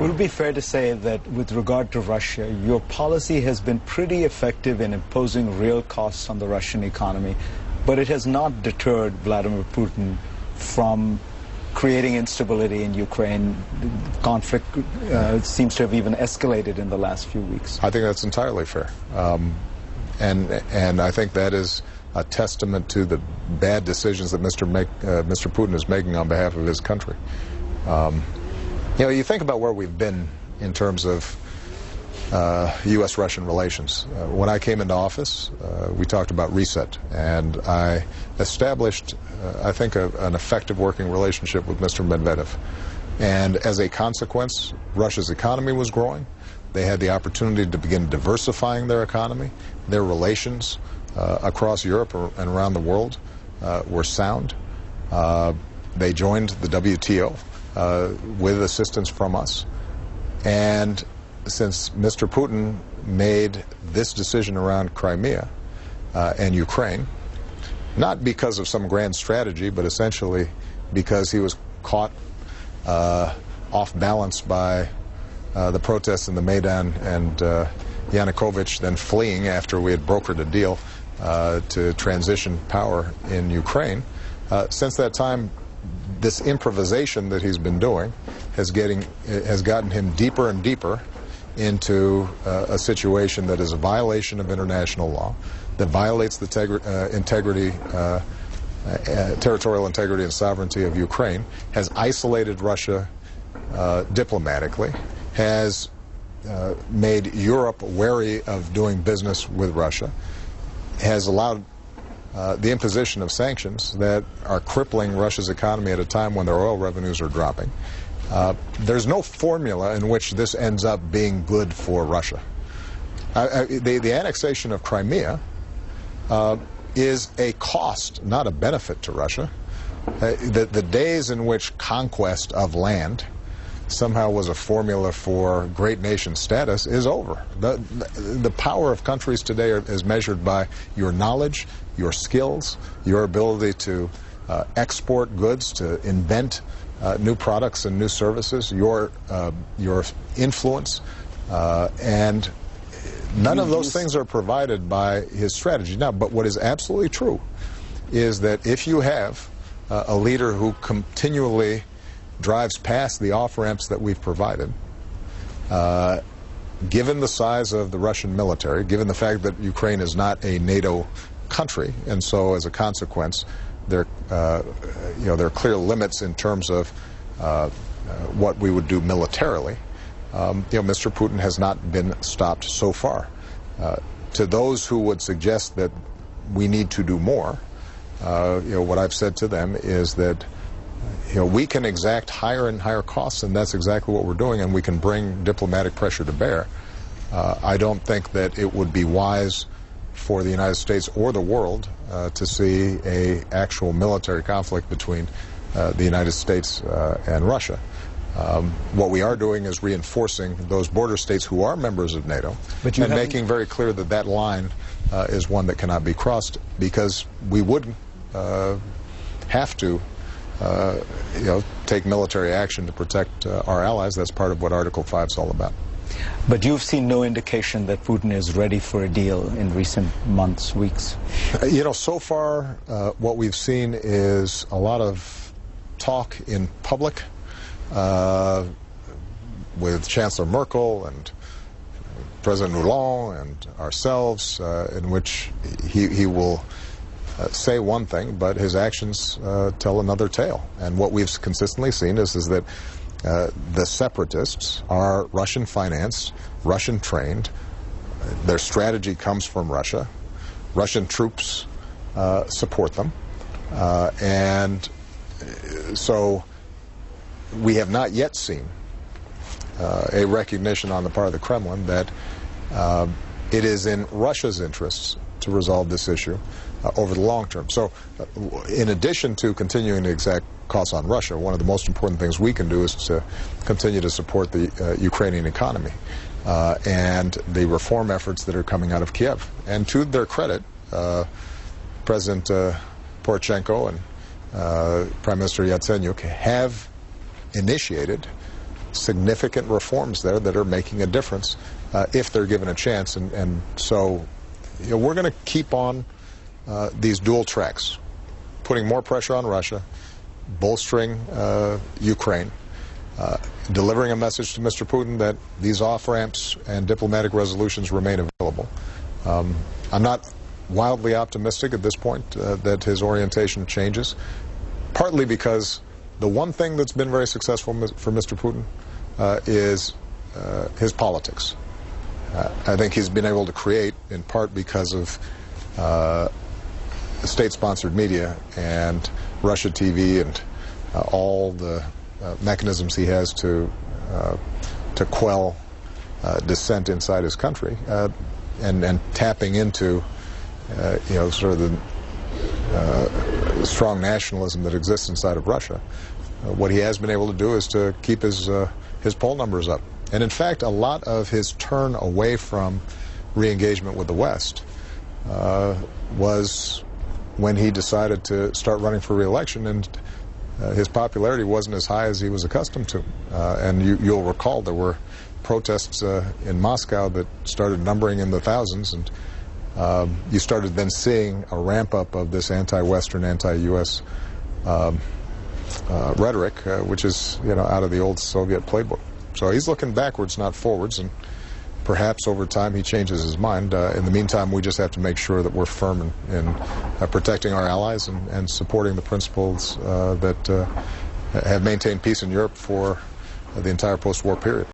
Would it be fair to say that with regard to Russia, your policy has been pretty effective in imposing real costs on the Russian economy, but it has not deterred Vladimir Putin from creating instability in Ukraine? Conflict seems to have even escalated in the last few weeks. I think that's entirely fair. And I think that is a testament to the bad decisions that Mr. Putin is making on behalf of his country. You know, you think about where we've been in terms of U.S.-Russian relations. When I came into office, we talked about reset, and I established, I think, an effective working relationship with Mr. Medvedev. And as a consequence, Russia's economy was growing. They had the opportunity to begin diversifying their economy. Their relations across Europe and around the world were sound. They joined the WTO with assistance from us. And since Mr. Putin made this decision around Crimea and Ukraine, not because of some grand strategy, but essentially because he was caught off balance by the protests in the Maidan and Yanukovych then fleeing after we had brokered a deal to transition power in Ukraine. Since that time, this improvisation that he's been doing has gotten him deeper and deeper into a situation that is a violation of international law, that violates the territorial integrity and sovereignty of Ukraine, has isolated Russia diplomatically, has made Europe wary of doing business with Russia, has allowed the imposition of sanctions that are crippling Russia's economy at a time when their oil revenues are dropping. There's no formula in which this ends up being good for Russia. The annexation of Crimea is a cost, not a benefit to Russia. The days in which conquest of land somehow was a formula for great nation status is over. The power of countries today is measured by your knowledge, your skills, your ability to export goods, to invent new products and new services, your influence, and none of those things are provided by his strategy. Now, but what is absolutely true is that if you have a leader who continually drives past the off-ramps that we've provided, given the size of the Russian military, given the fact that Ukraine is not a NATO country, and so as a consequence, there are clear limits in terms of what we would do militarily. Mr. Putin has not been stopped so far. To those who would suggest that we need to do more, what I've said to them is that we can exact higher and higher costs, and that's exactly what we're doing, and we can bring diplomatic pressure to bear. I don't think that it would be wise for the United States or the world to see an actual military conflict between the United States and Russia. What we are doing is reinforcing those border states who are members of NATO and making very clear that that line is one that cannot be crossed, because we would have to take military action to protect our allies. That's part of what Article 5 is all about. But you've seen no indication that Putin is ready for a deal in recent months, weeks? So far what we've seen is a lot of talk in public with Chancellor Merkel and President Hollande and ourselves, in which he will say one thing, but his actions tell another tale. And what we've consistently seen is that the separatists are Russian-financed, Russian-trained. Their strategy comes from Russia. Russian troops support them. And so we have not yet seen a recognition on the part of the Kremlin that it is in Russia's interests to resolve this issue over the long term. So in addition to continuing to exact costs on Russia, one of the most important things we can do is to continue to support the Ukrainian economy and the reform efforts that are coming out of Kiev. And to their credit, President Poroshenko and Prime Minister Yatsenyuk have initiated significant reforms there that are making a difference if they're given a chance. And so we're going to keep on these dual tracks, putting more pressure on Russia, bolstering Ukraine, delivering a message to Mr. Putin that these off-ramps and diplomatic resolutions remain available. I'm not wildly optimistic at this point that his orientation changes, partly because the one thing that's been very successful for Mr. Putin is his politics. I think he's been able to create, in part because of state-sponsored media and Russia TV and all the mechanisms he has to quell dissent inside his country, and tapping into sort of the strong nationalism that exists inside of Russia. What he has been able to do is to keep his poll numbers up. And in fact, a lot of his turn away from re-engagement with the West was when he decided to start running for re-election, and his popularity wasn't as high as he was accustomed to. And you'll recall there were protests in Moscow that started numbering in the thousands, and you started then seeing a ramp-up of this anti-Western, anti-U.S. Rhetoric, which is out of the old Soviet playbook. So he's looking backwards, not forwards, and perhaps over time he changes his mind. In the meantime, we just have to make sure that we're firm in protecting our allies and supporting the principles that have maintained peace in Europe for the entire post-war period.